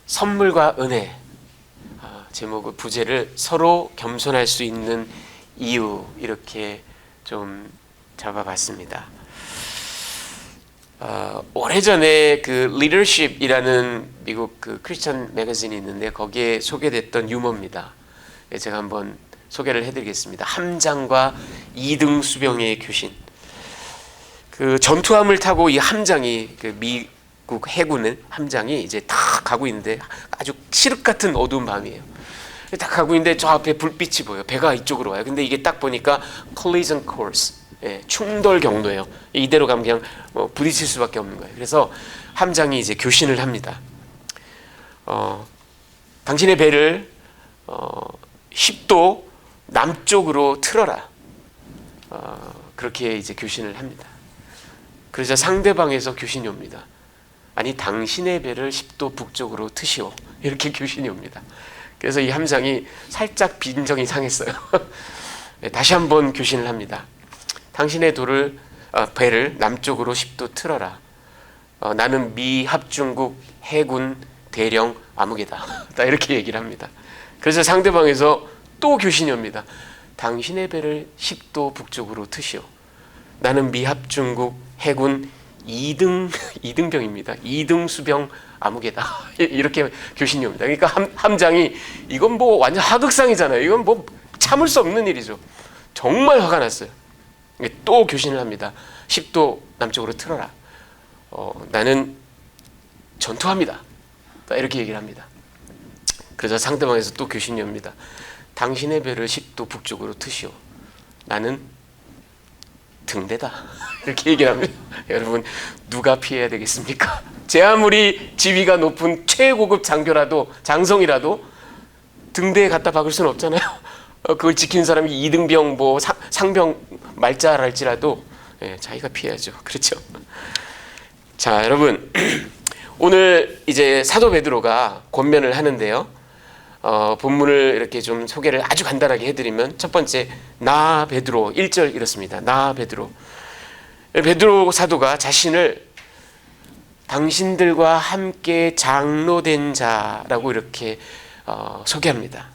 선물과 은혜, 제목을 부제를 서로 겸손할 수 있는 이유, 이렇게 좀 잡아봤습니다. 오래전에 그 리더십이라는 미국 그 크리스천 매거진이 있는데 거기에 소개됐던 유머입니다. 제가 한번 소개를 해드리겠습니다. 함장과 2등 수병의 교신. 그 전투함을 타고 이 함장이, 그 미국 해군은 함장이 이제 딱 가고 있는데 아주 칠흑 같은 어두운 밤이에요. 딱 가고 있는데 저 앞에 불빛이 보여요. 배가 이쪽으로 와요. 근데 이게 딱 보니까 collision course, 충돌 경로예요. 이대로 가면 그냥 부딪힐 수밖에 없는 거예요. 그래서 함장이 이제 교신을 합니다. 당신의 배를 10도 남쪽으로 틀어라. 그렇게 이제 교신을 합니다. 그러자 상대방에서 교신이 옵니다. 아니, 당신의 배를 10도 북쪽으로 트시오. 이렇게 교신이 옵니다. 그래서 이 함장이 살짝 빈정이 상했어요. 다시 한번 교신을 합니다. 당신의 배를 남쪽으로 10도 틀어라. 나는 미 합중국 해군 대령 아무개다. 이렇게 얘기를 합니다. 그래서 상대방에서 또 교신이 옵니다. 당신의 배를 10도 북쪽으로 트시오. 나는 미 합중국 해군 2등병입니다. 2등 수병 아무개다. 이렇게 교신이 옵니다. 그러니까 함장이 이건 뭐 완전 하극상이잖아요. 이건 뭐 참을 수 없는 일이죠. 정말 화가 났어요. 또 교신을 합니다. 10도 남쪽으로 틀어라. 나는 전투합니다. 이렇게 얘기를 합니다. 그래서 상대방에서 또 교신이 옵니다. 당신의 배를 10도 북쪽으로 트시오. 나는 등대다. 이렇게 얘기를 합니다. 여러분, 누가 피해야 되겠습니까? 제 아무리 지위가 높은 최고급 장성이라도 등대에 갖다 박을 수는 없잖아요. 그걸 지키는 사람이 2등병, 상병 말자랄지라도 자기가 피해야죠. 그렇죠? 자, 여러분, 오늘 이제 사도 베드로가 권면을 하는데요. 본문을 이렇게 좀 소개를 아주 간단하게 해드리면, 첫 번째, 나 베드로 1절 이렇습니다. 나 베드로. 베드로 사도가 자신을 당신들과 함께 장로된 자라고 이렇게 소개합니다.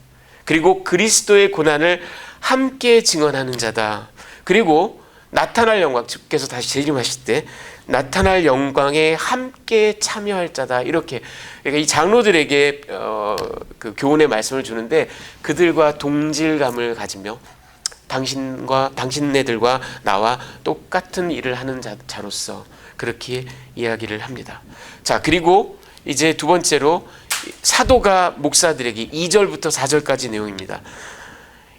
그리고 그리스도의 고난을 함께 증언하는 자다. 그리고 나타날 영광, 주께서 다시 재림하실 때 나타날 영광에 함께 참여할 자다. 이렇게, 그러니까 이 장로들에게 그 교훈의 말씀을 주는데, 그들과 동질감을 가지며 당신네들과 나와 똑같은 일을 하는 자로서 그렇게 이야기를 합니다. 자, 그리고 이제 두 번째로 사도가 목사들에게 2절부터 4절까지 내용입니다.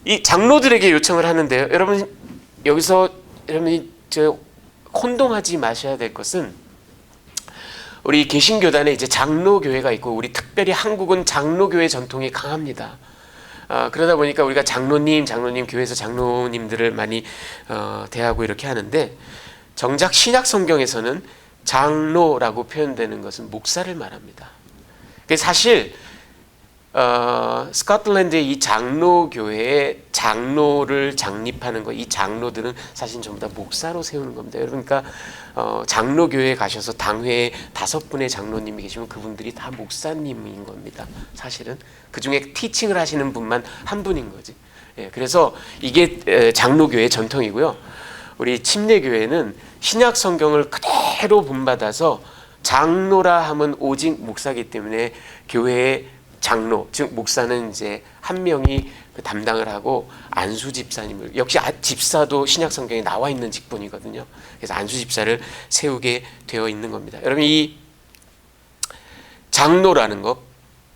이 장로들에게 요청을 하는데요. 여러분, 여기서 여러분이 혼동하지 마셔야 될 것은, 우리 개신교단에 이제 장로교회가 있고, 우리 특별히 한국은 장로교회 전통이 강합니다. 그러다 보니까 우리가 장로님 교회에서 장로님들을 많이 대하고 이렇게 하는데, 정작 신약 성경에서는 장로라고 표현되는 것은 목사를 말합니다. 사실 스코틀랜드의 이 장로교회에 장로를 창립하는 거, 이 장로들은 사실 전부 다 목사로 세우는 겁니다. 그러니까 장로교회에 가셔서 당회에 5분의 장로님이 계시면 그분들이 다 목사님인 겁니다. 사실은 그 중에 티칭을 하시는 분만 한 분인 거지. 그래서 이게 장로교회의 전통이고요. 우리 침례교회는 신약 성경을 그대로 본받아서 장로라 하면 오직 목사이기 때문에 교회의 장로, 즉 목사는 이제 한 명이 담당을 하고, 안수 집사님을, 역시 집사도 신약 성경에 나와 있는 직분이거든요. 그래서 안수 집사를 세우게 되어 있는 겁니다. 여러분, 이 장로라는 것,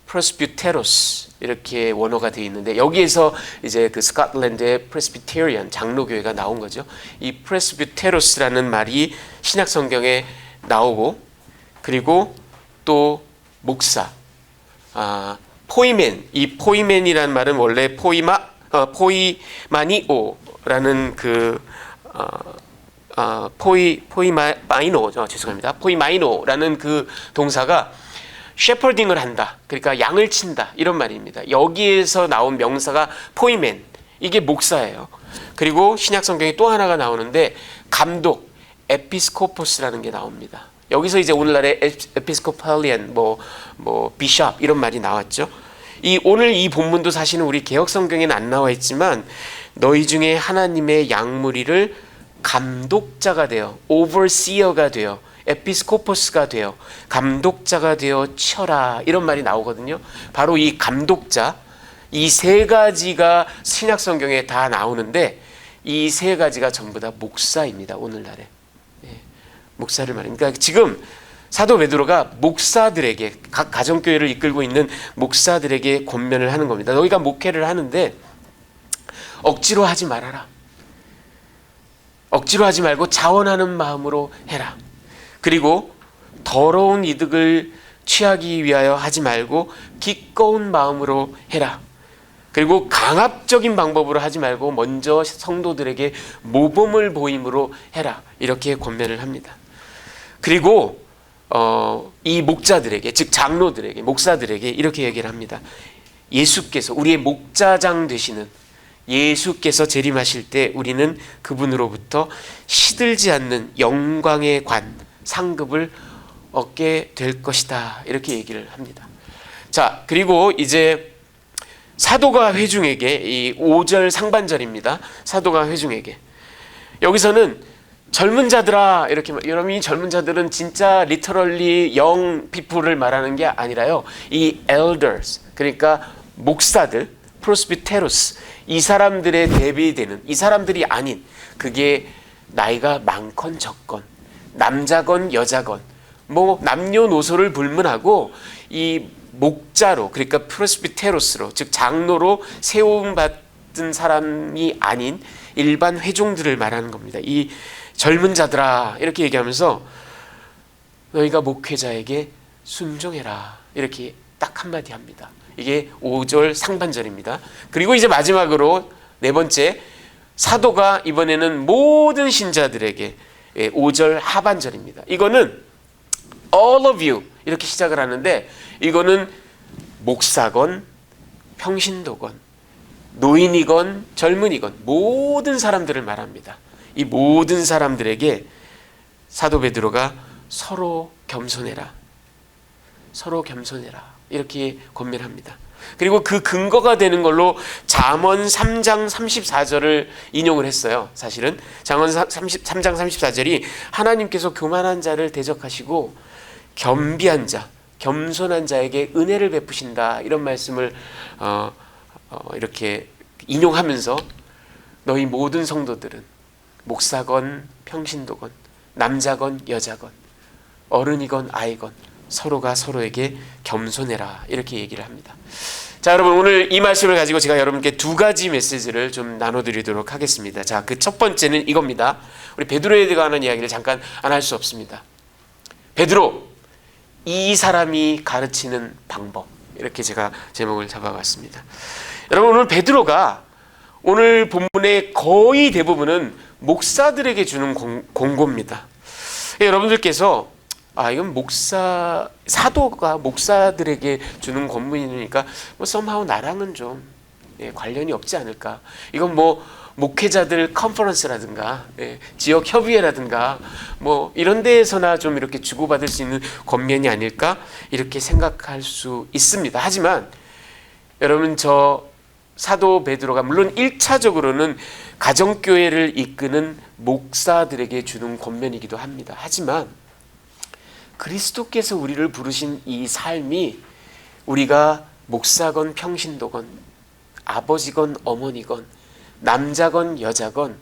프레스비테로스 이렇게 원어가 되어 있는데, 여기에서 이제 그 스코틀랜드의 프레스비테리안 장로교회가 나온 거죠. 이 프레스비테로스라는 말이 신약 성경에 나오고, 그리고 또 목사, 포이맨, 이 포이맨이라는 말은 원래 포이마니오라는 그 포이마이노라는 그 동사가 셰퍼딩을 한다, 그러니까 양을 친다, 이런 말입니다. 여기에서 나온 명사가 포이맨, 이게 목사예요. 그리고 신약 성경에 또 하나가 나오는데 감독, 에피스코포스라는 게 나옵니다. 여기서 이제 오늘날의 에피스코팔리안, 비숍 이런 말이 나왔죠. 오늘 이 본문도 사실은 우리 개역 성경에는 안 나와 있지만 너희 중에 하나님의 양무리를 감독자가 되어, overseer가 되어, 에피스코포스가 되어, 감독자가 되어 쳐라, 이런 말이 나오거든요. 바로 이 감독자, 이 세 가지가 신약 성경에 다 나오는데 이 세 가지가 전부 다 목사입니다. 오늘날에 목사를 말합니다. 그러니까 지금 사도 베드로가 목사들에게, 각 가정교회를 이끌고 있는 목사들에게 권면을 하는 겁니다. 너희가 목회를 하는데 억지로 하지 말아라. 억지로 하지 말고 자원하는 마음으로 해라. 그리고 더러운 이득을 취하기 위하여 하지 말고 기꺼운 마음으로 해라. 그리고 강압적인 방법으로 하지 말고 먼저 성도들에게 모범을 보임으로 해라. 이렇게 권면을 합니다. 그리고 이 목자들에게, 즉 장로들에게, 목사들에게 이렇게 얘기를 합니다. 예수께서, 우리의 목자장 되시는 예수께서 재림하실 때 우리는 그분으로부터 시들지 않는 영광의 관, 상급을 얻게 될 것이다. 이렇게 얘기를 합니다. 자, 그리고 이제 사도가 회중에게, 이 5절 상반절입니다. 사도가 회중에게, 여기서는 젊은 자들아, 이렇게, 여러분 이 젊은 자들은 진짜 리터럴리 영 피플을 말하는 게 아니라요, 이 elders, 그러니까 목사들, 프로스비테로스, 이 사람들에 대비되는, 이 사람들이 아닌, 그게 나이가 많건 적건, 남자건 여자건, 남녀노소를 불문하고 이 목자로, 그러니까 프레스비테로스로, 즉 장로로 세움받은 사람이 아닌 일반 회중들을 말하는 겁니다. 이 젊은 자들아, 이렇게 얘기하면서 너희가 목회자에게 순종해라, 이렇게 딱 한마디 합니다. 이게 5절 상반절입니다. 그리고 이제 마지막으로 네 번째, 사도가 이번에는 모든 신자들에게 5절 하반절입니다. 이거는 all of you 이렇게 시작을 하는데, 이거는 목사건 평신도건 노인이건 젊은이건 모든 사람들을 말합니다. 이 모든 사람들에게 사도 베드로가 서로 겸손해라, 서로 겸손해라, 이렇게 권면합니다. 그리고 그 근거가 되는 걸로 잠언 3장 34절을 인용을 했어요. 사실은 잠언 3장 34절이 하나님께서 교만한 자를 대적하시고 겸비한 자, 겸손한 자에게 은혜를 베푸신다, 이런 말씀을 이렇게 인용하면서 너희 모든 성도들은 목사건 평신도건 남자건 여자건 어른이건 아이건 서로가 서로에게 겸손해라, 이렇게 얘기를 합니다. 자, 여러분 오늘 이 말씀을 가지고 제가 여러분께 두 가지 메시지를 좀 나눠드리도록 하겠습니다. 자, 그 첫 번째는 이겁니다. 우리 베드로에 관한 이야기를 잠깐 안 할 수 없습니다. 베드로, 이 사람이 가르치는 방법, 이렇게 제가 제목을 잡아봤습니다. 여러분 오늘 베드로가 오늘 본문의 거의 대부분은 목사들에게 주는 공고입니다. 여러분들께서 이건 사도가 목사들에게 주는 권문이니까 somehow 나랑은 좀 관련이 없지 않을까. 이건 목회자들 컨퍼런스라든가 지역 협의회라든가 이런 데에서나 좀 이렇게 주고받을 수 있는 권면이 아닐까, 이렇게 생각할 수 있습니다. 하지만 여러분, 저 사도 베드로가 물론 1차적으로는 가정교회를 이끄는 목사들에게 주는 권면이기도 합니다. 하지만 그리스도께서 우리를 부르신 이 삶이, 우리가 목사건 평신도건 아버지건 어머니건 남자건 여자건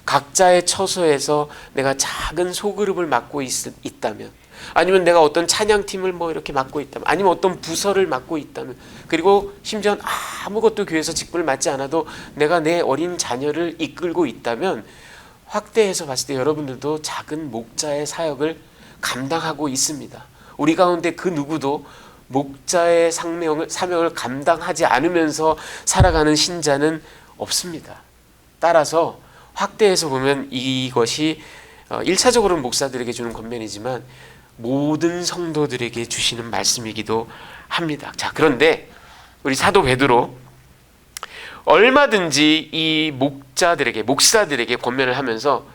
각자의 처소에서 내가 작은 소그룹을 맡고 있다면, 아니면 내가 어떤 찬양팀을 이렇게 맡고 있다면, 아니면 어떤 부서를 맡고 있다면, 그리고 심지어 아무것도 교회에서 직분을 맡지 않아도 내가 내 어린 자녀를 이끌고 있다면, 확대해서 봤을 때 여러분들도 작은 목자의 사역을 감당하고 있습니다. 우리 가운데 그 누구도 목자의 사명을 감당하지 않으면서 살아가는 신자는 없습니다. 따라서 확대해서 보면 이것이 1차적으로는 목사들에게 주는 권면이지만 모든 성도들에게 주시는 말씀이기도 합니다. 자, 그런데 우리 사도 베드로 얼마든지 이 목사들에게 권면을 하면서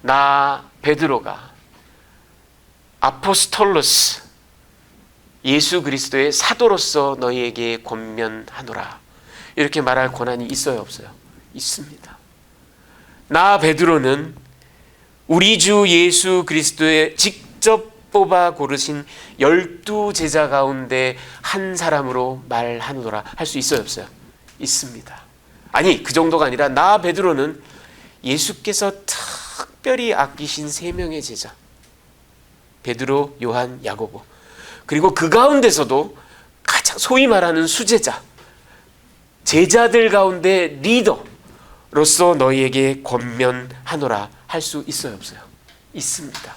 나 베드로가 아포스톨로스, 예수 그리스도의 사도로서 너희에게 권면하노라. 이렇게 말할 권한이 있어요, 없어요? 있습니다. 나 베드로는 우리 주 예수 그리스도의 직접 뽑아 고르신 12제자 가운데 한 사람으로 말하노라. 할 수 있어요, 없어요? 있습니다. 아니, 그 정도가 아니라 나 베드로는 예수께서 특별히 아끼신 3명의 제자, 베드로, 요한, 야고보, 그리고 그 가운데서도 가장 소위 말하는 수제자, 제자들 가운데 리더로서 너희에게 권면하노라. 할 수 있어요, 없어요? 있습니다.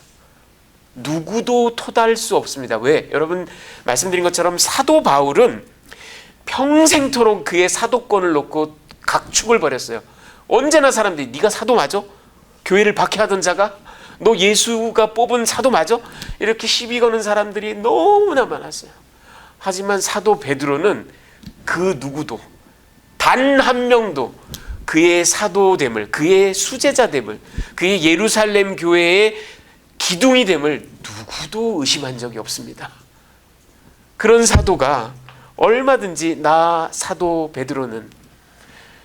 누구도 토달할 수 없습니다. 왜? 여러분 말씀드린 것처럼 사도 바울은 평생토록 그의 사도권을 놓고 각축을 벌였어요. 언제나 사람들이 네가 사도 맞아? 교회를 박해하던 자가? 너 예수가 뽑은 사도 맞아? 이렇게 시비 거는 사람들이 너무나 많았어요. 하지만 사도 베드로는 그 누구도, 단 한 명도 그의 사도됨을, 그의 수제자됨을, 그의 예루살렘 교회의 기둥이 됨을 누구도 의심한 적이 없습니다. 그런 사도가 얼마든지 나 사도 베드로는,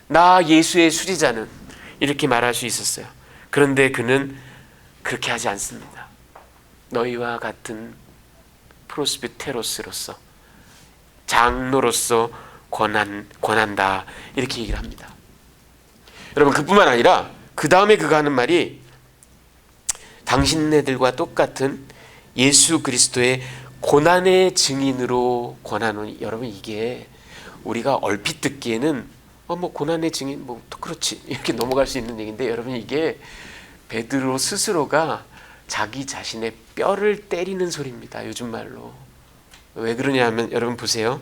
나 예수의 수제자는 이렇게 말할 수 있었어요. 그런데 그는 그렇게 하지 않습니다. 너희와 같은 프로스비테로스로서, 장로로서 권한다. 이렇게 얘기를 합니다. 여러분 그뿐만 아니라 그 다음에 그가 하는 말이 당신네들과 똑같은 예수 그리스도의 고난의 증인으로 권하노니. 여러분 이게 우리가 얼핏 듣기에는 뭐 고난의 증인 뭐 그렇지 이렇게 넘어갈 수 있는 얘기인데, 여러분 이게 베드로 스스로가 자기 자신의 뼈를 때리는 소리입니다. 요즘 말로. 왜 그러냐면 여러분 보세요.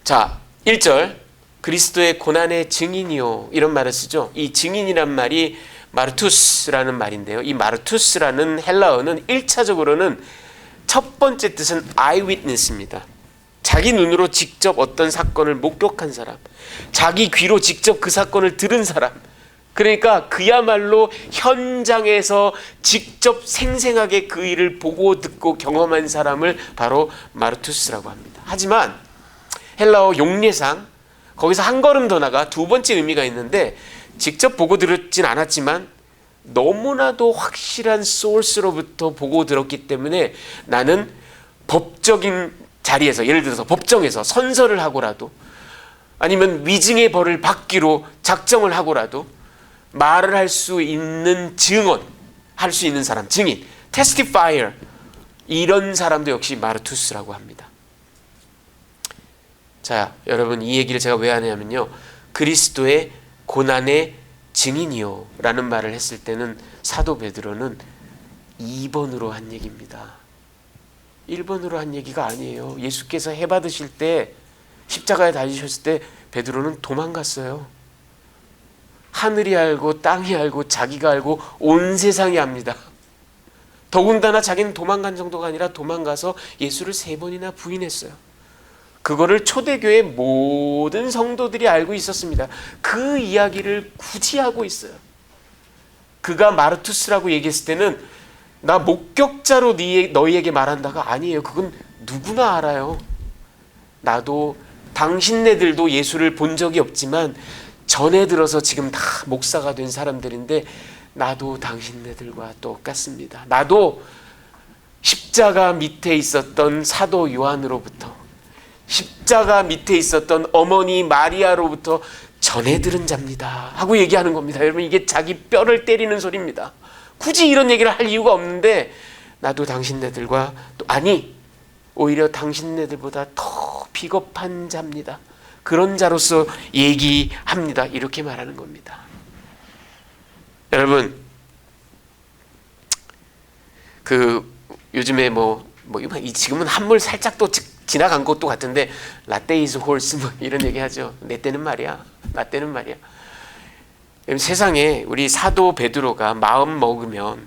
자 1절 그리스도의 고난의 증인이요, 이런 말을 쓰죠. 이 증인이란 말이 마르투스라는 말인데요. 이 마르투스라는 헬라어는 1차적으로는 첫 번째 뜻은 eyewitness입니다. 자기 눈으로 직접 어떤 사건을 목격한 사람, 자기 귀로 직접 그 사건을 들은 사람, 그러니까 그야말로 현장에서 직접 생생하게 그 일을 보고 듣고 경험한 사람을 바로 마르투스라고 합니다. 하지만 헬라어 용례상 거기서 한 걸음 더 나가 두 번째 의미가 있는데, 직접 보고 들었진 않았지만 너무나도 확실한 소스로부터 보고 들었기 때문에 나는 법적인 자리에서, 예를 들어서 법정에서 선서를 하고라도 아니면 위증의 벌을 받기로 작정을 하고라도 말을 할 수 있는 증언, 할 수 있는 사람, 증인, testifier, 이런 사람도 역시 마르투스라고 합니다. 자, 여러분 이 얘기를 제가 왜 하냐면요, 그리스도의 고난의 증인이요 라는 말을 했을 때는 사도 베드로는 2번으로 한 얘기입니다. 1번으로 한 얘기가 아니에요. 예수께서 해 받으실 때, 십자가에 달리셨을 때 베드로는 도망갔어요. 하늘이 알고 땅이 알고 자기가 알고 온 세상이 압니다. 더군다나 자기는 도망간 정도가 아니라 도망가서 예수를 3번이나 부인했어요. 그거를 초대교회 모든 성도들이 알고 있었습니다. 그 이야기를 굳이 하고 있어요. 그가 마르투스라고 얘기했을 때는 나 목격자로 너희에게 말한다가 아니에요. 그건 누구나 알아요. 나도 당신네들도 예수를 본 적이 없지만 전에 들어서 지금 다 목사가 된 사람들인데 나도 당신네들과 똑같습니다. 나도 십자가 밑에 있었던 사도 요한으로부터, 십자가 밑에 있었던 어머니 마리아로부터 전해 들은 자입니다 하고 얘기하는 겁니다. 여러분 이게 자기 뼈를 때리는 소리입니다. 굳이 이런 얘기를 할 이유가 없는데 나도 당신네들과 또 아니 오히려 당신네들보다 더 비겁한 자입니다. 그런 자로서 얘기합니다. 이렇게 말하는 겁니다. 여러분 그 요즘에 지금은 한물 살짝 또 지나간 것도 같은데 라떼 이즈 홀스 뭐 이런 얘기하죠. 내 때는 말이야. 나 때는 말이야. 세상에 우리 사도 베드로가 마음 먹으면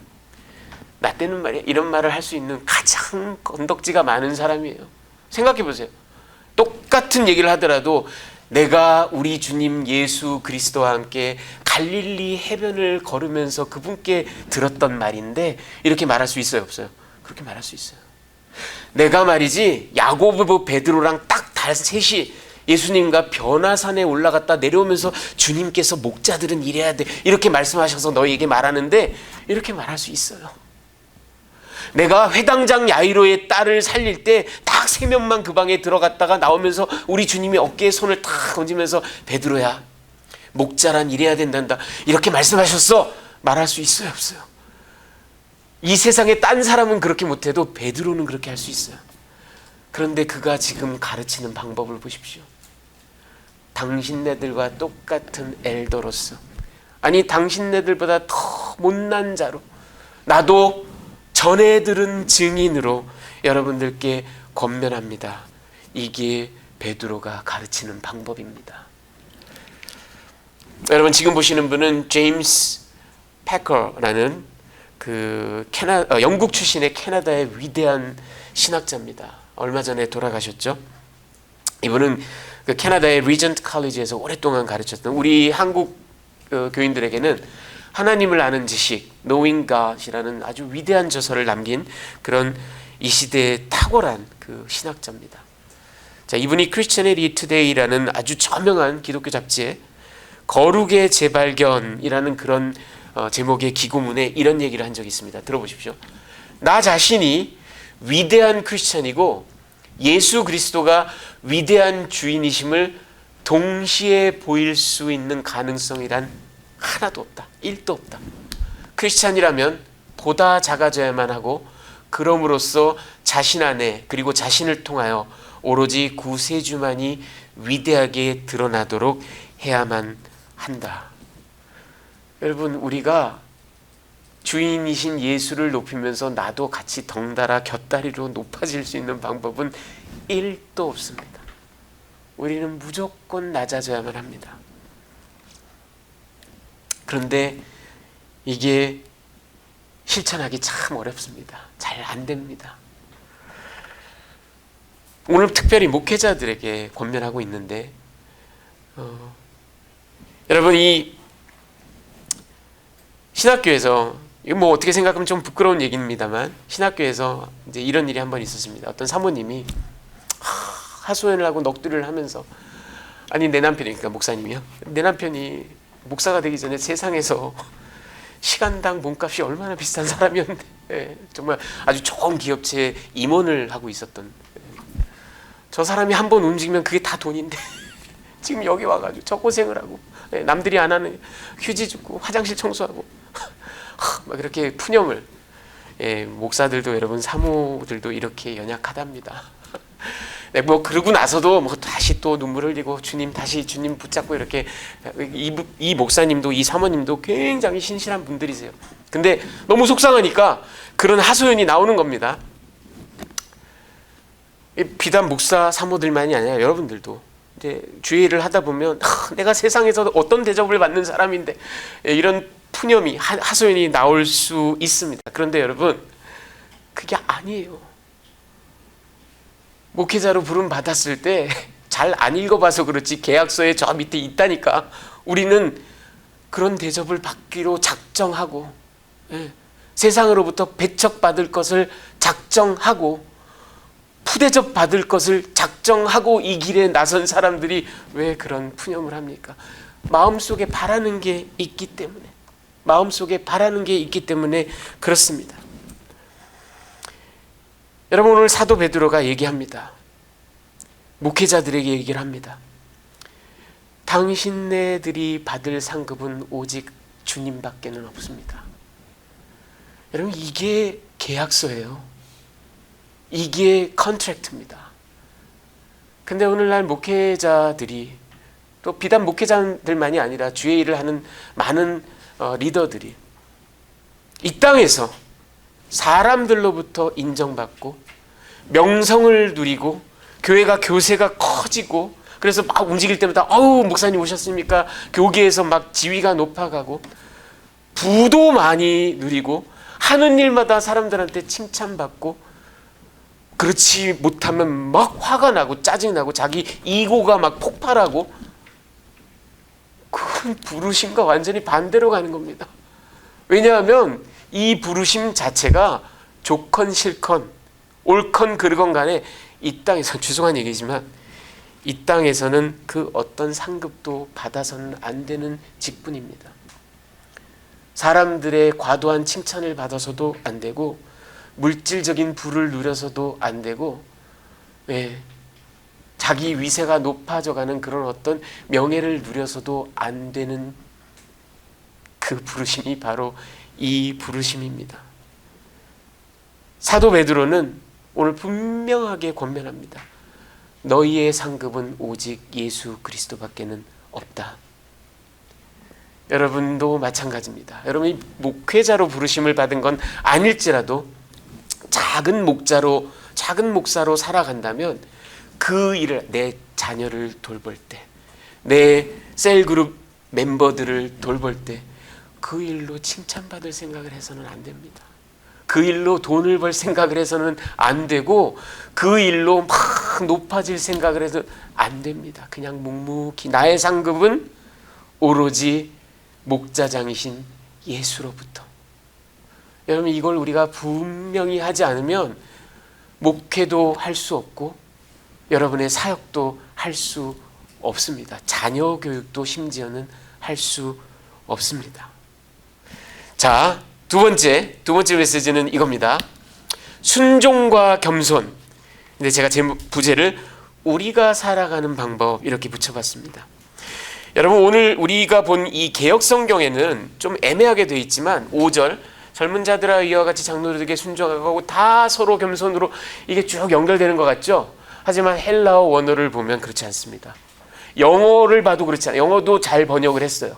나 때는 말이야 이런 말을 할 수 있는 가장 건덕지가 많은 사람이에요. 생각해 보세요. 똑같은 얘기를 하더라도 내가 우리 주님 예수 그리스도와 함께 갈릴리 해변을 걸으면서 그분께 들었던 말인데 이렇게 말할 수 있어요, 없어요? 그렇게 말할 수 있어요. 내가 말이지 야고보 베드로랑 딱 셋이 예수님과 변화산에 올라갔다 내려오면서 주님께서 목자들은 이래야 돼 이렇게 말씀하셔서 너희에게 말하는데 이렇게 말할 수 있어요. 내가 회당장 야이로의 딸을 살릴 때 딱 3명만 그 방에 들어갔다가 나오면서 우리 주님이 어깨에 손을 탁 얹으면서 베드로야 목자란 이래야 된단다 이렇게 말씀하셨어. 말할 수 있어요, 없어요? 이 세상에 딴 사람은 그렇게 못해도 베드로는 그렇게 할 수 있어요. 그런데 그가 지금 가르치는 방법을 보십시오. 당신네들과 똑같은 엘더로서, 아니 당신네들보다 더 못난 자로, 나도 전에 들은 증인으로 여러분들께 권면합니다. 이게 베드로가 가르치는 방법입니다. 여러분 지금 보시는 분은 제임스 패커라는 영국 출신의 캐나다의 위대한 신학자입니다. 얼마 전에 돌아가셨죠. 이분은 그 캐나다의 리전트 칼리지에서 오랫동안 가르쳤던 우리 한국 교인들에게는 하나님을 아는 지식, Knowing God이라는 아주 위대한 저서를 남긴 그런 이 시대의 탁월한 그 신학자입니다. 자, 이분이 Christianity Today라는 아주 저명한 기독교 잡지에 거룩의 재발견이라는 그런 제목의 기고문에 이런 얘기를 한 적이 있습니다. 들어보십시오. 나 자신이 위대한 크리스찬이고 예수 그리스도가 위대한 주인이심을 동시에 보일 수 있는 가능성이란 하나도 없다. 1도 없다. 크리스찬이라면 보다 작아져야만 하고 그럼으로써 자신 안에 그리고 자신을 통하여 오로지 구세주만이 위대하게 드러나도록 해야만 한다. 여러분 우리가 주인이신 예수를 높이면서 나도 같이 덩달아 곁다리로 높아질 수 있는 방법은 1도 없습니다. 우리는 무조건 낮아져야만 합니다. 그런데 이게 실천하기 참 어렵습니다. 잘 안 됩니다. 오늘 특별히 목회자들에게 권면하고 있는데 여러분 이 신학교에서 이거 뭐 어떻게 생각하면 좀 부끄러운 얘기입니다만 신학교에서 이제 이런 일이 한번 있었습니다. 어떤 사모님이 하소연을 하고 넋두리를 하면서 아니 내 남편이 그러니까 목사님이요. 내 남편이 목사가 되기 전에 세상에서 시간당 몸값이 얼마나 비싼 사람이었는데 정말 아주 좋은 기업체에 임원을 하고 있었던 저 사람이 한번 움직이면 그게 다 돈인데 지금 여기 와가지고 저 고생을 하고 남들이 안 하는 휴지 줍고 화장실 청소하고 막 이렇게 푸념을 목사들도 여러분 사모들도 이렇게 연약하답니다. 뭐 그러고 나서도 뭐 다시 또 눈물 흘리고 주님 다시 주님 붙잡고 이렇게 이 목사님도 이 사모님도 굉장히 신실한 분들이세요. 근데 너무 속상하니까 그런 하소연이 나오는 겁니다. 비단 목사 사모들만이 아니라 여러분들도 이제 주의를 하다 보면 내가 세상에서 어떤 대접을 받는 사람인데 이런 푸념이 하소연이 나올 수 있습니다. 그런데 여러분 그게 아니에요. 목회자로 부름 받았을 때 잘 안 읽어봐서 그렇지 계약서에 저 밑에 있다니까. 우리는 그런 대접을 받기로 작정하고 세상으로부터 배척받을 것을 작정하고 푸대접 받을 것을 작정하고 이 길에 나선 사람들이 왜 그런 푸념을 합니까? 마음속에 바라는 게 있기 때문에 그렇습니다. 여러분 오늘 사도 베드로가 얘기합니다. 목회자들에게 얘기를 합니다. 당신네들이 받을 상급은 오직 주님밖에는 없습니다. 여러분 이게 계약서예요. 이게 컨트랙트입니다. 근데 오늘날 목회자들이 또 비단 목회자들만이 아니라 주의 일을 하는 많은 리더들이 이 땅에서 사람들로부터 인정받고 명성을 누리고 교회가 교세가 커지고 그래서 막 움직일 때마다 목사님 오셨습니까? 교계에서 막 지위가 높아가고 부도 많이 누리고 하는 일마다 사람들한테 칭찬받고 그렇지 못하면 막 화가 나고 짜증나고 자기 이고가 막 폭발하고 부르심과 완전히 반대로 가는 겁니다. 왜냐하면 이 부르심 자체가 좋건 싫건 옳건 그르건 간에 이 땅에서 죄송한 얘기지만 이 땅에서는 그 어떤 상급도 받아서는 안 되는 직분입니다. 사람들의 과도한 칭찬을 받아서도 안 되고 물질적인 부를 누려서도 안 되고 자기 위세가 높아져가는 그런 어떤 명예를 누려서도 안 되는 그 부르심이 바로 이 부르심입니다. 사도 베드로는 오늘 분명하게 권면합니다. 너희의 상급은 오직 예수 그리스도밖에는 없다. 여러분도 마찬가지입니다. 여러분이 목회자로 부르심을 받은 건 아닐지라도 작은 목사로 살아간다면 그 일을 내 자녀를 돌볼 때, 내 셀그룹 멤버들을 돌볼 때 그 일로 칭찬받을 생각을 해서는 안 됩니다. 그 일로 돈을 벌 생각을 해서는 안 되고 그 일로 막 높아질 생각을 해서 안 됩니다. 그냥 묵묵히 나의 상급은 오로지 목자장이신 예수로부터. 여러분 이걸 우리가 분명히 하지 않으면 목회도 할 수 없고 여러분의 사역도 할 수 없습니다. 자녀 교육도 심지어는 할 수 없습니다. 자, 두 번째 메시지는 이겁니다. 순종과 겸손. 근데 제가 제 부제를 우리가 살아가는 방법 이렇게 붙여봤습니다. 여러분 오늘 우리가 본 이 개역 성경에는 좀 애매하게 되어 있지만 5절 젊은 자들아 이와 같이 장로들에게 순종하고 다 서로 겸손으로 이게 쭉 연결되는 것 같죠? 하지만 헬라어 원어를 보면 그렇지 않습니다. 영어를 봐도 그렇지 않아요. 영어도 잘 번역을 했어요.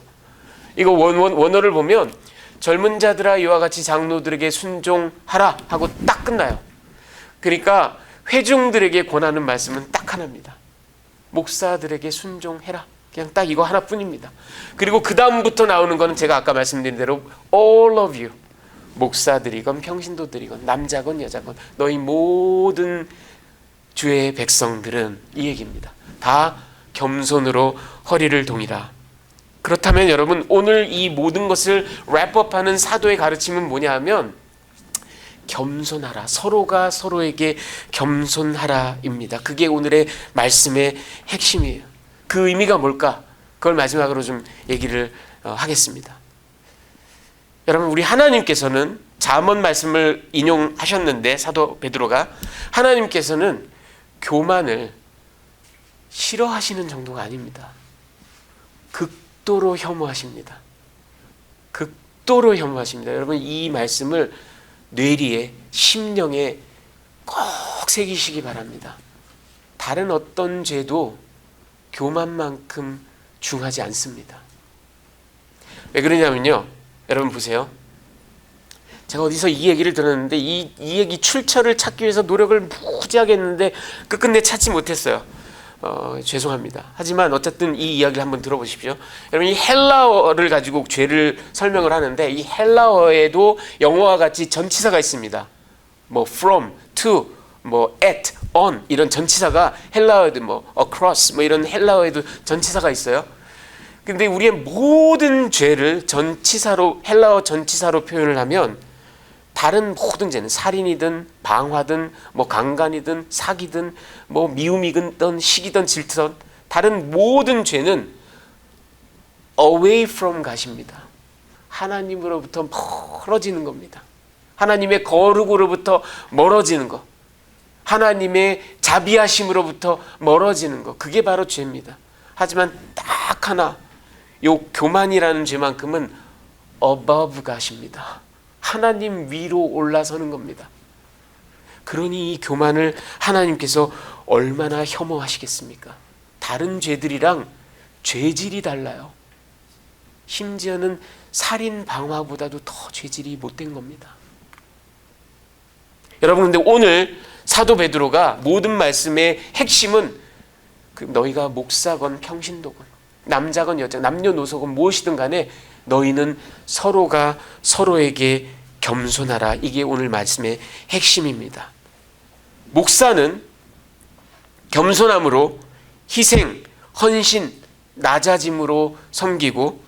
이거 원어를 보면 젊은 자들아 이와 같이 장로들에게 순종하라 하고 딱 끝나요. 그러니까 회중들에게 권하는 말씀은 딱 하나입니다. 목사들에게 순종해라. 그냥 딱 이거 하나뿐입니다. 그리고 그 다음부터 나오는 거는 제가 아까 말씀드린 대로 all of you. 목사들이건 평신도들이건 남자건 여자건 너희 모든 주의 백성들은 이 얘기입니다. 다 겸손으로 허리를 동이라. 그렇다면 여러분 오늘 이 모든 것을 랩업하는 사도의 가르침은 뭐냐 하면 겸손하라. 서로가 서로에게 겸손하라입니다. 그게 오늘의 말씀의 핵심이에요. 그 의미가 뭘까? 그걸 마지막으로 좀 얘기를 하겠습니다. 여러분 우리 하나님께서는 잠언 말씀을 인용하셨는데 사도 베드로가 하나님께서는 교만을 싫어하시는 정도가 아닙니다. 극도로 혐오하십니다. 극도로 혐오하십니다. 여러분 이 말씀을 뇌리에 심령에 꼭 새기시기 바랍니다. 다른 어떤 죄도 교만만큼 중하지 않습니다. 왜 그러냐면요. 여러분 보세요. 제가 어디서 이 얘기를 들었는데 이 얘기 출처를 찾기 위해서 노력을 무지하게 했는데 끝끝내 찾지 못했어요. 죄송합니다. 하지만 어쨌든 이 이야기를 한번 들어보십시오. 여러분 이 헬라어를 가지고 죄를 설명을 하는데 이 헬라어에도 영어와 같이 전치사가 있습니다. 뭐 from, to, 뭐 at, on 이런 전치사가 헬라어에도 뭐 across 뭐 이런 헬라어에도 전치사가 있어요. 근데 우리의 모든 죄를 전치사로 헬라어 전치사로 표현을 하면 다른 모든 죄는 살인이든 방화든 뭐 강간이든 사기든 뭐 미움이든 시기든 질투든 다른 모든 죄는 away from God입니다. 하나님으로부터 멀어지는 겁니다. 하나님의 거룩으로부터 멀어지는 것. 하나님의 자비하심으로부터 멀어지는 것. 그게 바로 죄입니다. 하지만 딱 하나 요 교만이라는 죄만큼은 above God입니다. 하나님 위로 올라서는 겁니다. 그러니 이 교만을 하나님께서 얼마나 혐오하시겠습니까? 다른 죄들이랑 죄질이 달라요. 심지어는 살인 방화보다도 더 죄질이 못된 겁니다. 여러분 근데 오늘 사도 베드로가 모든 말씀의 핵심은 너희가 목사건 평신도건 남자건 여자 남녀노소건 무엇이든 간에 너희는 서로가 서로에게 겸손하라. 이게 오늘 말씀의 핵심입니다. 목사는 겸손함으로 희생, 헌신 낮아짐으로 섬기고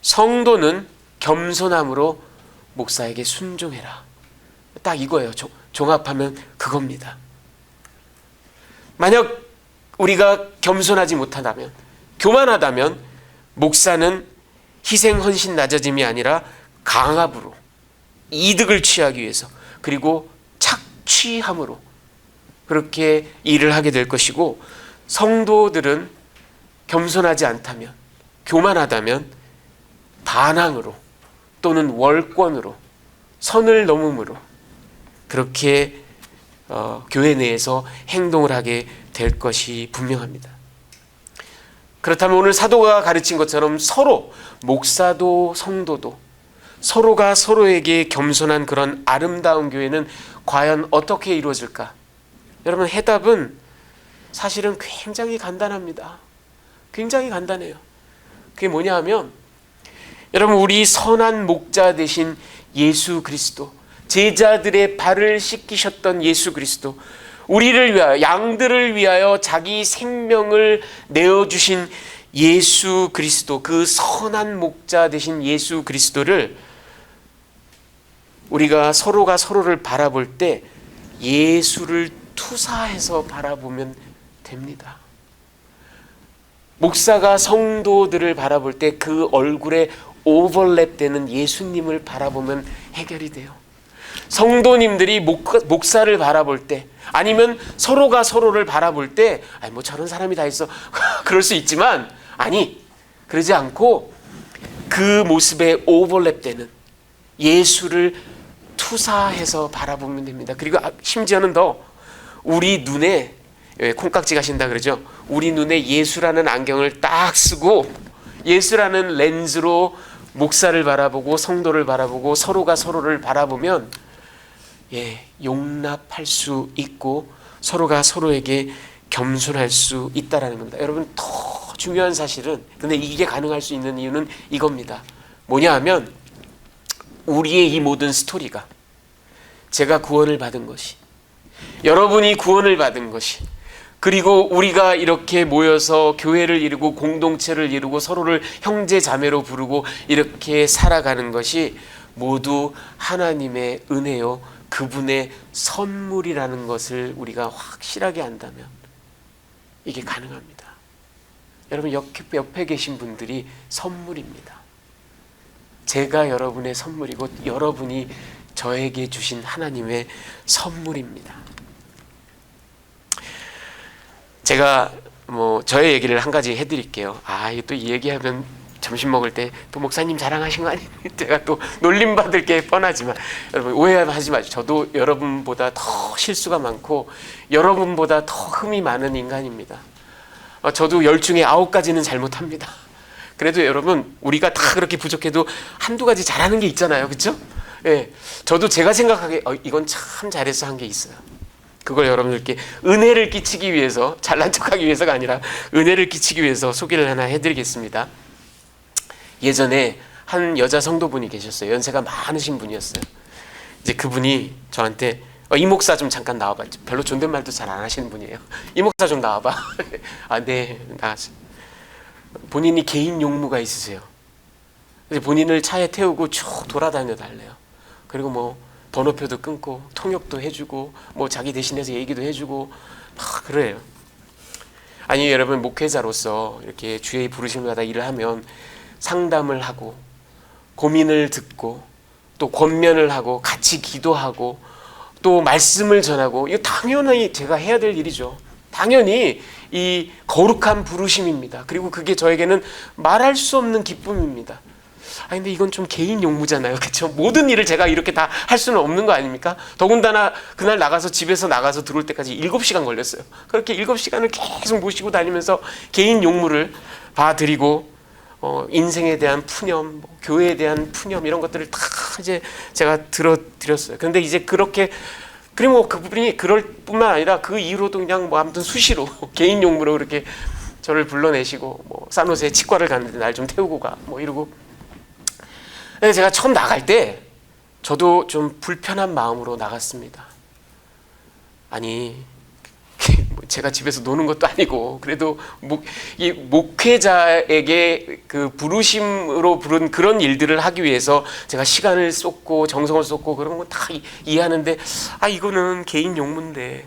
성도는 겸손함으로 목사에게 순종해라. 딱 이거예요. 종합하면 그겁니다. 만약 우리가 겸손하지 못하다면, 교만하다면 목사는 희생, 헌신, 낮아짐이 아니라 강압으로, 이득을 취하기 위해서, 그리고 착취함으로 그렇게 일을 하게 될 것이고, 성도들은 겸손하지 않다면, 교만하다면 반항으로 또는 월권으로, 선을 넘음으로 그렇게 교회 내에서 행동을 하게 될 것이 분명합니다. 그렇다면 오늘 사도가 가르친 것처럼 서로, 목사도 성도도 서로가 서로에게 겸손한 그런 아름다운 교회는 과연 어떻게 이루어질까? 여러분, 해답은 사실은 굉장히 간단합니다. 굉장히 간단해요. 그게 뭐냐 하면, 여러분, 우리 선한 목자 되신 예수 그리스도, 제자들의 발을 씻기셨던 예수 그리스도, 우리를 위하여, 양들을 위하여 자기 생명을 내어주신 예수 그리스도, 그 선한 목자 되신 예수 그리스도를 우리가 서로가 서로를 바라볼 때 예수를 투사해서 바라보면 됩니다. 목사가 성도들을 바라볼 때 그 얼굴에 오버랩되는 예수님을 바라보면 해결이 돼요. 성도님들이 목사를 바라볼 때, 아니면 서로가 서로를 바라볼 때, 아니 뭐 저런 사람이 다 있어 그럴 수 있지만, 아니 그러지 않고 그 모습에 오버랩되는 예수를 투사해서 바라보면 됩니다. 그리고 심지어는 더 우리 눈에, 콩깍지 가신다 그러죠. 우리 눈에 예수라는 안경을 딱 쓰고 예수라는 렌즈로 목사를 바라보고 성도를 바라보고 서로가 서로를 바라보면 용납할 수 있고 서로가 서로에게 겸손할 수 있다라는 겁니다. 여러분, 더 중요한 사실은, 근데 이게 가능할 수 있는 이유는 이겁니다. 뭐냐 하면, 우리의 이 모든 스토리가, 제가 구원을 받은 것이, 여러분이 구원을 받은 것이, 그리고 우리가 이렇게 모여서 교회를 이루고 공동체를 이루고 서로를 형제 자매로 부르고 이렇게 살아가는 것이 모두 하나님의 은혜요, 그분의 선물이라는 것을 우리가 확실하게 안다면 이게 가능합니다. 여러분, 옆에 계신 분들이 선물입니다. 제가 여러분의 선물이고 여러분이 저에게 주신 하나님의 선물입니다. 제가 저의 얘기를 한 가지 해드릴게요. 또 이 얘기하면 점심 먹을 때 또 목사님 자랑하신 거 아니에요? 제가 또 놀림 받을 게 뻔하지만, 여러분 오해하지 마시고, 저도 여러분보다 더 실수가 많고 여러분보다 더 흠이 많은 인간입니다. 저도 10 중에 9가지는 잘못합니다. 그래도 여러분, 우리가 다 그렇게 부족해도 한두 가지 잘하는 게 있잖아요, 그렇죠? 예, 저도 제가 생각하기에 이건 참 잘해서 한 게 있어요. 그걸 여러분들께 은혜를 끼치기 위해서, 잘난 척하기 위해서가 아니라 은혜를 끼치기 위해서 소개를 하나 해드리겠습니다. 예전에 한 여자 성도분이 계셨어요. 연세가 많으신 분이었어요. 이제 그분이 저한테 이 목사 좀 잠깐 나와봐. 별로 존댓말도 잘 안 하시는 분이에요. 이 목사 좀 나와봐. 네, 나왔어요. 본인이 개인 용무가 있으세요. 이제 본인을 차에 태우고 쭉 돌아다녀 달래요. 그리고 번호표도 끊고 통역도 해주고 자기 대신해서 얘기도 해주고 막 그래요. 아니, 여러분, 목회자로서 이렇게 주의 부르심마다 일을 하면 상담을 하고 고민을 듣고 또 권면을 하고 같이 기도하고 또 말씀을 전하고, 이거 당연히 제가 해야 될 일이죠. 당연히 이 거룩한 부르심입니다. 그리고 그게 저에게는 말할 수 없는 기쁨입니다. 근데 이건 좀 개인 용무잖아요, 그렇죠? 모든 일을 제가 이렇게 다 할 수는 없는 거 아닙니까? 더군다나 그날 집에서 나가서 들어올 때까지 7시간 걸렸어요. 그렇게 7시간을 계속 모시고 다니면서 개인 용무를 봐드리고, 인생에 대한 푸념, 교회에 대한 푸념, 이런 것들을 다 이제 제가 들어드렸어요. 근데 이제 그렇게, 그리고 그분이 그럴 뿐만 아니라 그 이후로도 그냥 아무튼 수시로 개인 용무로 그렇게 저를 불러내시고, 산호세 치과를 갔는데 날 좀 태우고 가, 이러고. 제가 처음 나갈 때 저도 좀 불편한 마음으로 나갔습니다. 아니, 제가 집에서 노는 것도 아니고 그래도 이 목회자에게 그 부르심으로 부른 그런 일들을 하기 위해서 제가 시간을 쏟고 정성을 쏟고 그런 거 다 이해하는데 이거는 개인 용무인데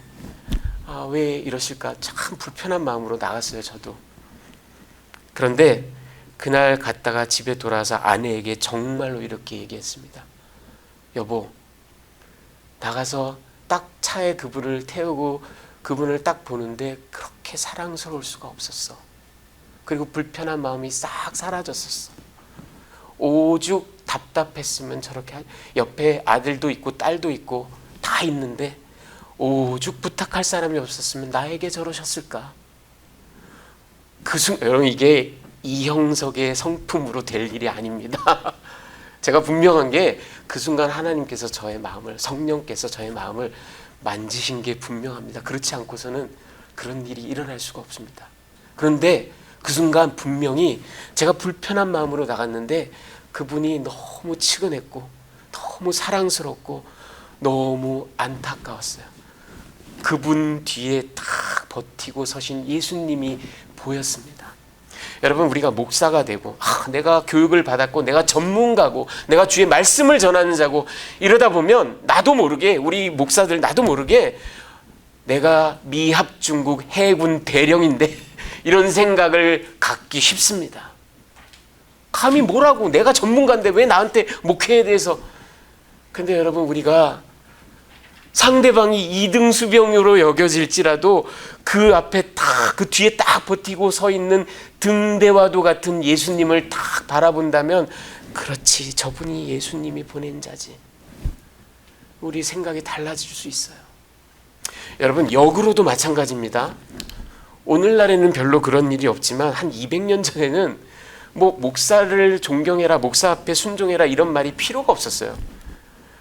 왜 이러실까 참 불편한 마음으로 나갔어요. 저도. 그런데 그날 갔다가 집에 돌아와서 아내에게 정말로 이렇게 얘기했습니다. 여보, 나가서 딱 차에 그분을 태우고 그분을 딱 보는데 그렇게 사랑스러울 수가 없었어. 그리고 불편한 마음이 싹 사라졌었어. 오죽 답답했으면 저렇게 옆에 아들도 있고 딸도 있고 다 있는데 오죽 부탁할 사람이 없었으면 나에게 저러셨을까. 여러분 이게 이형석의 성품으로 될 일이 아닙니다. 제가 분명한 게 그 순간 하나님께서 저의 마음을, 성령께서 저의 마음을 만지신 게 분명합니다. 그렇지 않고서는 그런 일이 일어날 수가 없습니다. 그런데 그 순간 분명히 제가 불편한 마음으로 나갔는데 그분이 너무 측은했고 너무 사랑스럽고 너무 안타까웠어요. 그분 뒤에 딱 버티고 서신 예수님이 보였습니다. 여러분 우리가 목사가 되고 내가 교육을 받았고 내가 전문가고 내가 주의 말씀을 전하는 자고 이러다 보면 나도 모르게 우리 목사들 나도 모르게 내가 미합중국 해군 대령인데 이런 생각을 갖기 쉽습니다. 감히 뭐라고 내가 전문가인데 왜 나한테 목회에 대해서. 근데 여러분 우리가 상대방이 2등 수병으로 여겨질지라도 그 앞에 그 뒤에 딱 버티고 서 있는 등대와도 같은 예수님을 딱 바라본다면 그렇지 저분이 예수님이 보낸 자지. 우리 생각이 달라질 수 있어요. 여러분 역으로도 마찬가지입니다. 오늘날에는 별로 그런 일이 없지만 한 200년 전에는 목사를 존경해라 목사 앞에 순종해라 이런 말이 필요가 없었어요.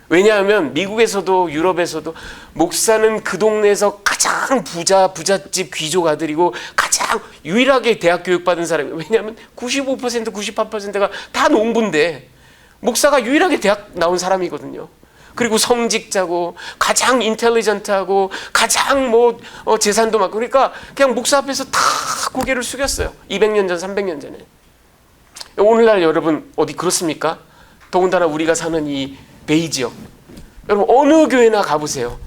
왜냐하면 미국에서도 유럽에서도 목사는 그 동네에서 가장 부잣집 귀족 아들이고 가장 유일하게 대학 교육 받은 사람이에요. 왜냐하면 95% 98%가 다 농부인데 목사가 유일하게 대학 나온 사람이거든요. 그리고 성직자고 가장 인텔리전트하고 가장 재산도 많고 그러니까 그냥 목사 앞에서 다 고개를 숙였어요. 200년 전 300년 전에. 오늘날 여러분 어디 그렇습니까? 더군다나 우리가 사는 이 베이 지역 여러분 어느 교회나 가보세요.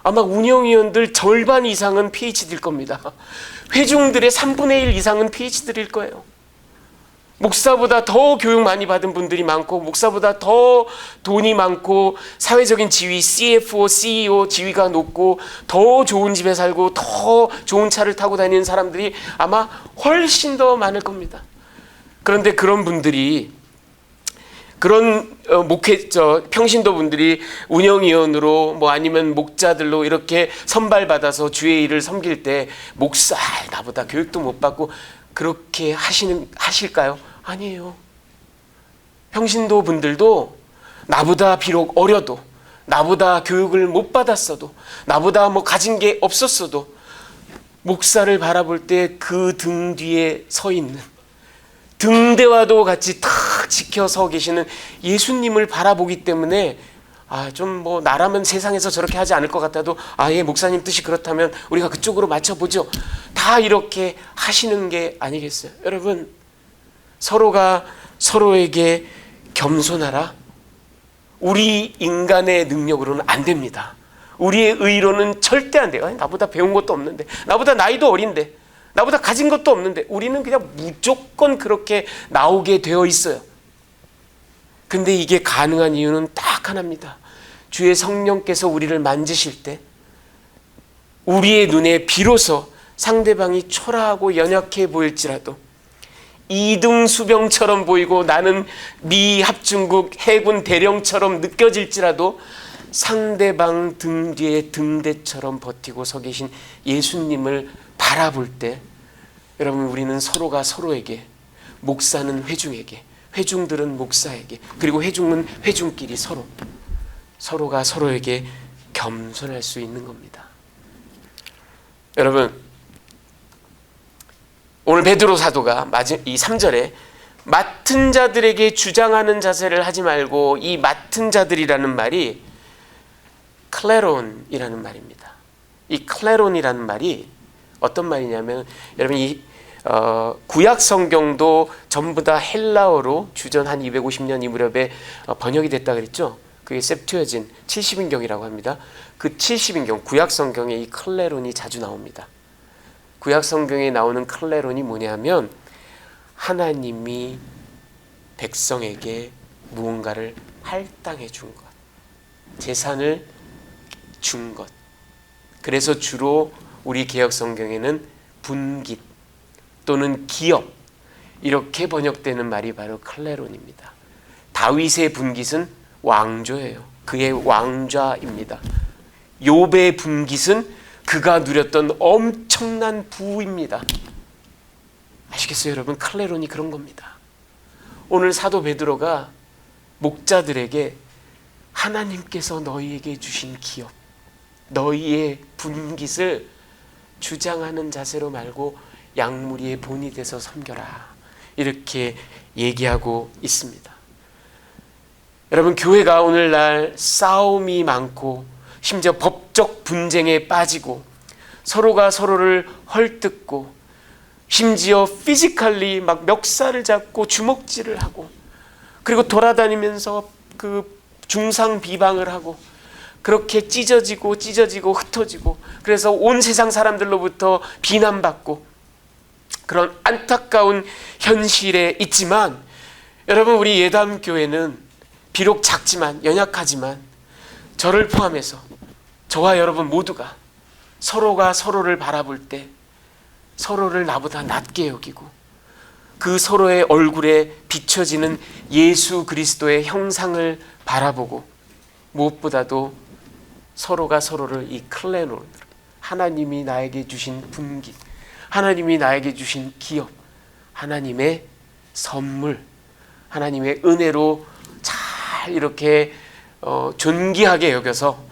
아마 운영위원들 절반 이상은 PhD일 겁니다. 회중들의 3분의 1 이상은 PhD일 거예요. 목사보다 더 교육 많이 받은 분들이 많고 목사보다 더 돈이 많고 사회적인 지위 CFO, CEO 지위가 높고 더 좋은 집에 살고 더 좋은 차를 타고 다니는 사람들이 아마 훨씬 더 많을 겁니다. 그런데 그런 분들이 그런 평신도 분들이 운영위원으로 아니면 목자들로 이렇게 선발받아서 주의 일을 섬길 때 목사 나보다 교육도 못 받고 그렇게 하실까요? 아니에요. 평신도 분들도 나보다 비록 어려도 나보다 교육을 못 받았어도 나보다 가진 게 없었어도 목사를 바라볼 때 그 등 뒤에 서 있는 등대와도 같이 탁 지켜서 계시는 예수님을 바라보기 때문에 나라면 세상에서 저렇게 하지 않을 것 같아도 예 목사님 뜻이 그렇다면 우리가 그쪽으로 맞춰보죠. 다 이렇게 하시는 게 아니겠어요. 여러분 서로가 서로에게 겸손하라. 우리 인간의 능력으로는 안 됩니다. 우리의 의로는 절대 안 돼요. 나보다 배운 것도 없는데 나보다 나이도 어린데 나보다 가진 것도 없는데 우리는 그냥 무조건 그렇게 나오게 되어 있어요. 근데 이게 가능한 이유는 딱 하나입니다. 주의 성령께서 우리를 만지실 때 우리의 눈에 비로소 상대방이 초라하고 연약해 보일지라도 2등 수병처럼 보이고 나는 미합중국 해군 대령처럼 느껴질지라도 상대방 등 뒤에 등대처럼 버티고 서 계신 예수님을 바라볼 때 여러분 우리는 서로가 서로에게 목사는 회중에게 회중들은 목사에게 그리고 회중은 회중끼리 서로가 서로에게 겸손할 수 있는 겁니다. 여러분 오늘 베드로 사도가 이 3절에 맡은 자들에게 주장하는 자세를 하지 말고 이 맡은 자들이라는 말이 클레론이라는 말입니다. 이 클레론이라는 말이 어떤 말이냐면 여러분 이 구약 성경도 전부 다 헬라어로 주전 한 250년 이 무렵에 번역이 됐다 그랬죠. 그게 septuagint 70인경이라고 합니다. 그 70인경 구약 성경에 이 클레론이 자주 나옵니다. 구약 성경에 나오는 클레론이 뭐냐면 하나님이 백성에게 무언가를 할당해 준 것, 재산을 준 것. 그래서 주로 우리 개역 성경에는 분깃 또는 기업 이렇게 번역되는 말이 바로 클레론입니다. 다윗의 분깃은 왕조예요. 그의 왕좌입니다. 욥의 분깃은 그가 누렸던 엄청난 부입니다. 아시겠어요, 여러분? 클레론이 그런 겁니다. 오늘 사도 베드로가 목자들에게 하나님께서 너희에게 주신 기업, 너희의 분깃을 주장하는 자세로 말고 양무리의 본이 돼서 섬겨라, 이렇게 얘기하고 있습니다. 여러분, 교회가 오늘날 싸움이 많고 심지어 법적 분쟁에 빠지고 서로가 서로를 헐뜯고 심지어 피지컬리 막 멱살을 잡고 주먹질을 하고 그리고 돌아다니면서 그 중상 비방을 하고 그렇게 찢어지고 흩어지고 그래서 온 세상 사람들로부터 비난받고 그런 안타까운 현실에 있지만, 여러분, 우리 예담교회는 비록 작지만 연약하지만 저를 포함해서 저와 여러분 모두가 서로가 서로를 바라볼 때 서로를 나보다 낮게 여기고 그 서로의 얼굴에 비춰지는 예수 그리스도의 형상을 바라보고 무엇보다도 서로가 서로를 이 클레론, 하나님이 나에게 주신 분깃, 하나님이 나에게 주신 기업, 하나님의 선물, 하나님의 은혜로 잘 이렇게 존귀하게 여겨서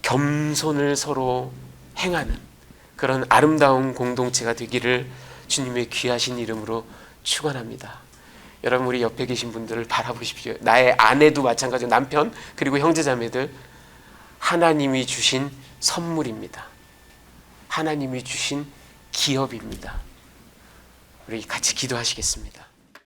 겸손을 서로 행하는 그런 아름다운 공동체가 되기를 주님의 귀하신 이름으로 축원합니다. 여러분, 우리 옆에 계신 분들을 바라보십시오. 나의 아내도 마찬가지고 남편 그리고 형제자매들, 하나님이 주신 선물입니다. 하나님이 주신 기업입니다. 우리 같이 기도하시겠습니다.